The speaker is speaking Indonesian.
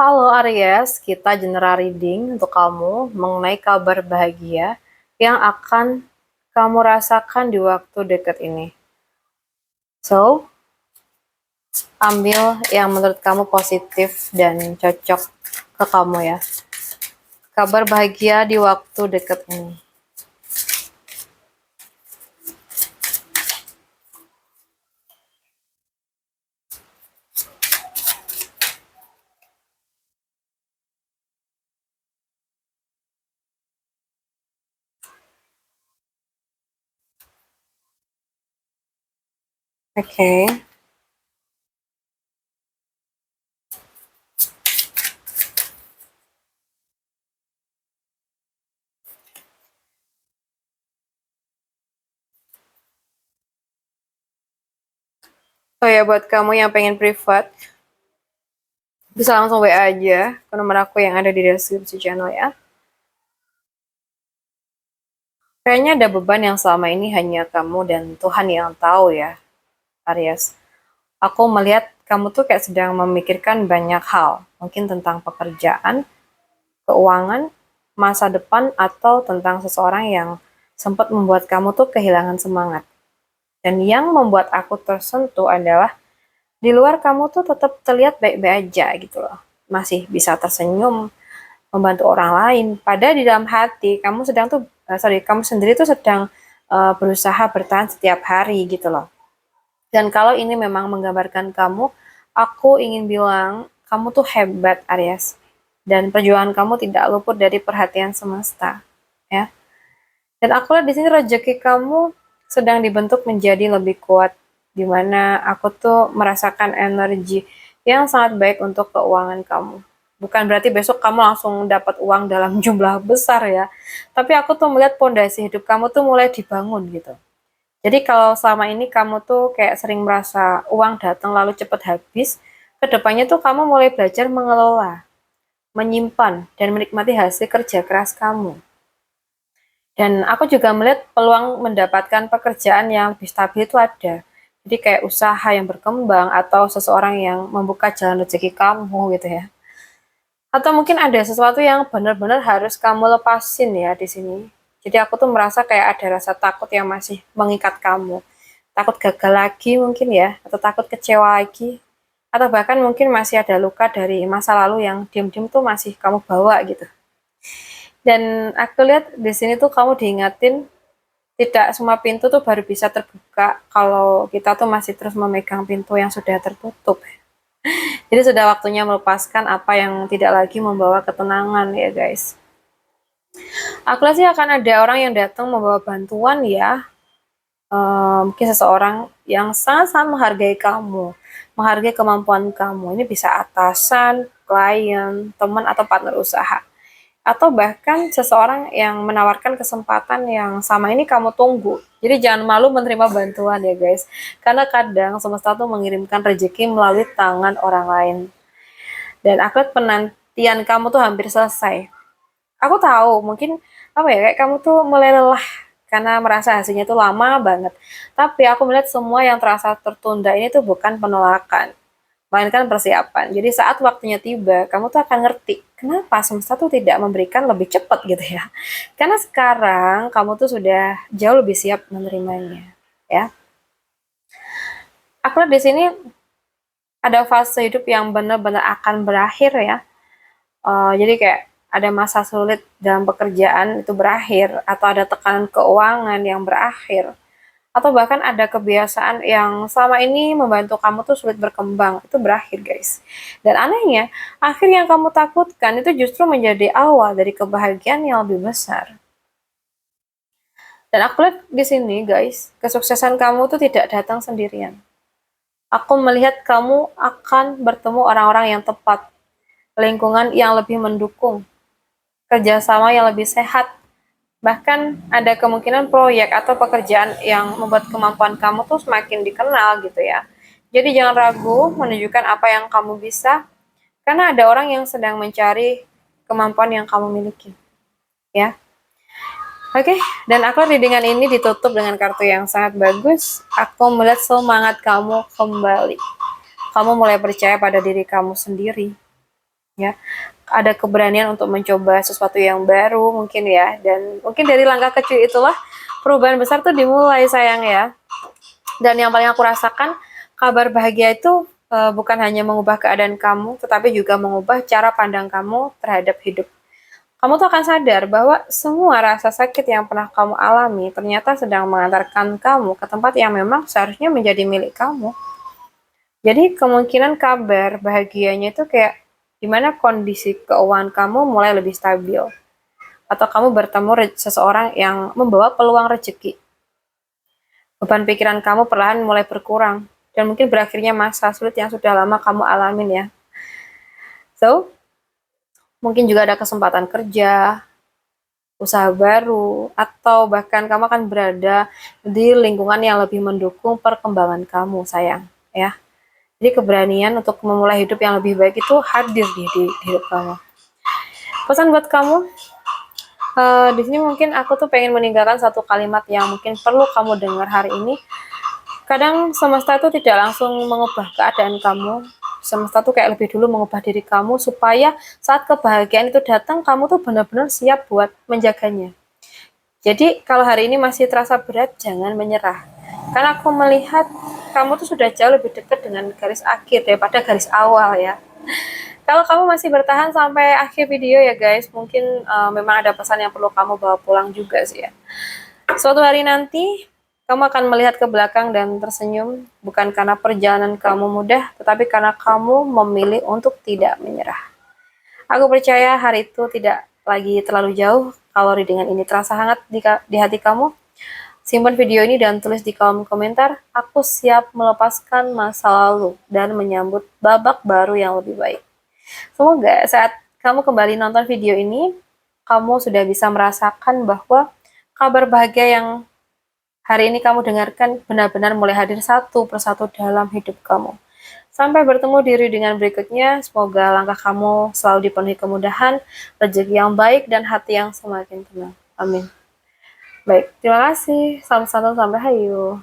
Halo Aries, kita general reading untuk kamu mengenai kabar bahagia yang akan kamu rasakan di waktu dekat ini. So, ambil yang menurut kamu positif dan cocok ke kamu ya. Kabar bahagia di waktu dekat ini. Oke. Oh ya, buat kamu yang pengen privat, bisa langsung WA aja ke nomor aku yang ada di deskripsi channel ya. Kayaknya ada beban yang selama ini hanya kamu dan Tuhan yang tahu ya, Aries. Aku melihat kamu tuh kayak sedang memikirkan banyak hal, mungkin tentang pekerjaan, keuangan, masa depan, atau tentang seseorang yang sempat membuat kamu tuh kehilangan semangat. Dan yang membuat aku tersentuh adalah di luar kamu tuh tetap terlihat baik-baik aja gitu loh. Masih bisa tersenyum, membantu orang lain. Padahal di dalam hati kamu sedang tuh, kamu sendiri tuh sedang berusaha bertahan setiap hari gitu loh. Dan kalau ini memang menggambarkan kamu, aku ingin bilang kamu tuh hebat, Aries. Dan perjuangan kamu tidak luput dari perhatian semesta, ya. Dan aku lihat di sini rezeki kamu sedang dibentuk menjadi lebih kuat, di mana aku tuh merasakan energi yang sangat baik untuk keuangan kamu. Bukan berarti besok kamu langsung dapat uang dalam jumlah besar ya, tapi aku tuh melihat pondasi hidup kamu tuh mulai dibangun gitu. Jadi kalau selama ini kamu tuh kayak sering merasa uang datang lalu cepat habis, kedepannya tuh kamu mulai belajar mengelola, menyimpan, dan menikmati hasil kerja keras kamu. Dan aku juga melihat peluang mendapatkan pekerjaan yang lebih stabil itu ada. Jadi kayak usaha yang berkembang atau seseorang yang membuka jalan rezeki kamu gitu ya. Atau mungkin ada sesuatu yang benar-benar harus kamu lepasin ya di sini. Jadi aku tuh merasa kayak ada rasa takut yang masih mengikat kamu. Takut gagal lagi mungkin ya, atau takut kecewa lagi. Atau bahkan mungkin masih ada luka dari masa lalu yang diem-diem tuh masih kamu bawa gitu. Dan aku lihat di sini tuh kamu diingatin tidak semua pintu tuh baru bisa terbuka kalau kita tuh masih terus memegang pintu yang sudah tertutup. Jadi sudah waktunya melepaskan apa yang tidak lagi membawa ketenangan ya guys. Aku lihat sih akan ada orang yang datang membawa bantuan ya. Mungkin seseorang yang sangat-sangat menghargai kamu, menghargai kemampuan kamu. Ini bisa atasan, klien, teman, atau partner usaha. Atau bahkan seseorang yang menawarkan kesempatan yang sama ini kamu tunggu. Jadi jangan malu menerima bantuan ya guys. Karena kadang semesta tuh mengirimkan rezeki melalui tangan orang lain. Dan aku lihat penantian kamu tuh hampir selesai. Aku tahu mungkin apa ya, kayak kamu tuh mulai lelah karena merasa hasilnya tuh lama banget. Tapi aku melihat semua yang terasa tertunda ini tuh bukan penolakan, melainkan persiapan. Jadi saat waktunya tiba, kamu tuh akan ngerti kenapa semesta tuh tidak memberikan lebih cepat gitu ya. Karena sekarang kamu tuh sudah jauh lebih siap menerimanya, ya. Aku lihat di sini ada fase hidup yang benar-benar akan berakhir ya. Jadi kayak ada masa sulit dalam pekerjaan itu berakhir, atau ada tekanan keuangan yang berakhir, atau bahkan ada kebiasaan yang selama ini membantu kamu tuh sulit berkembang, itu berakhir guys. Dan anehnya, akhir yang kamu takutkan itu justru menjadi awal dari kebahagiaan yang lebih besar. Dan aku lihat di sini guys, kesuksesan kamu tuh tidak datang sendirian. Aku melihat kamu akan bertemu orang-orang yang tepat, lingkungan yang lebih mendukung, kerjasama yang lebih sehat, bahkan ada kemungkinan proyek atau pekerjaan yang membuat kemampuan kamu tuh semakin dikenal gitu ya. Jadi jangan ragu menunjukkan apa yang kamu bisa, karena ada orang yang sedang mencari kemampuan yang kamu miliki, ya. Oke, dan aku readingan ini ditutup dengan kartu yang sangat bagus. Aku melihat semangat kamu kembali. Kamu mulai percaya pada diri kamu sendiri. ya. Ada keberanian untuk mencoba sesuatu yang baru mungkin ya, dan mungkin dari langkah kecil itulah perubahan besar tuh dimulai sayang ya. Dan yang paling aku rasakan, kabar bahagia itu bukan hanya mengubah keadaan kamu, tetapi juga mengubah cara pandang kamu terhadap hidup. Kamu tuh akan sadar bahwa semua rasa sakit yang pernah kamu alami ternyata sedang mengantarkan kamu ke tempat yang memang seharusnya menjadi milik kamu. Jadi kemungkinan kabar bahagianya itu kayak dimana kondisi keuangan kamu mulai lebih stabil. Atau kamu bertemu seseorang yang membawa peluang rezeki. Beban pikiran kamu perlahan mulai berkurang. Dan mungkin berakhirnya masa sulit yang sudah lama kamu alamin ya. So, mungkin juga ada kesempatan kerja, usaha baru, atau bahkan kamu akan berada di lingkungan yang lebih mendukung perkembangan kamu, sayang. Ya. Jadi keberanian untuk memulai hidup yang lebih baik itu hadir di hidup kamu. Pesan buat kamu, di sini mungkin aku tuh pengen meninggalkan satu kalimat yang mungkin perlu kamu dengar hari ini. Kadang semesta itu tidak langsung mengubah keadaan kamu. Semesta tuh kayak lebih dulu mengubah diri kamu supaya saat kebahagiaan itu datang, kamu tuh benar-benar siap buat menjaganya. Jadi kalau hari ini masih terasa berat, jangan menyerah. Karena aku melihat kamu tuh sudah jauh lebih dekat dengan garis akhir daripada garis awal ya. Kalau kamu masih bertahan sampai akhir video ya guys, mungkin memang ada pesan yang perlu kamu bawa pulang juga sih ya. Suatu hari nanti, kamu akan melihat ke belakang dan tersenyum, bukan karena perjalanan kamu mudah, tetapi karena kamu memilih untuk tidak menyerah. Aku percaya hari itu tidak lagi terlalu jauh, kalau readingan ini terasa hangat di hati kamu. Simpan video ini dan tulis di kolom komentar, aku siap melepaskan masa lalu dan menyambut babak baru yang lebih baik. Semoga saat kamu kembali nonton video ini, kamu sudah bisa merasakan bahwa kabar bahagia yang hari ini kamu dengarkan benar-benar mulai hadir satu persatu dalam hidup kamu. Sampai bertemu di readingan berikutnya, semoga langkah kamu selalu dipenuhi kemudahan, rezeki yang baik, dan hati yang semakin tenang. Amin. Baik, terima kasih. Salam satu sampai hayu.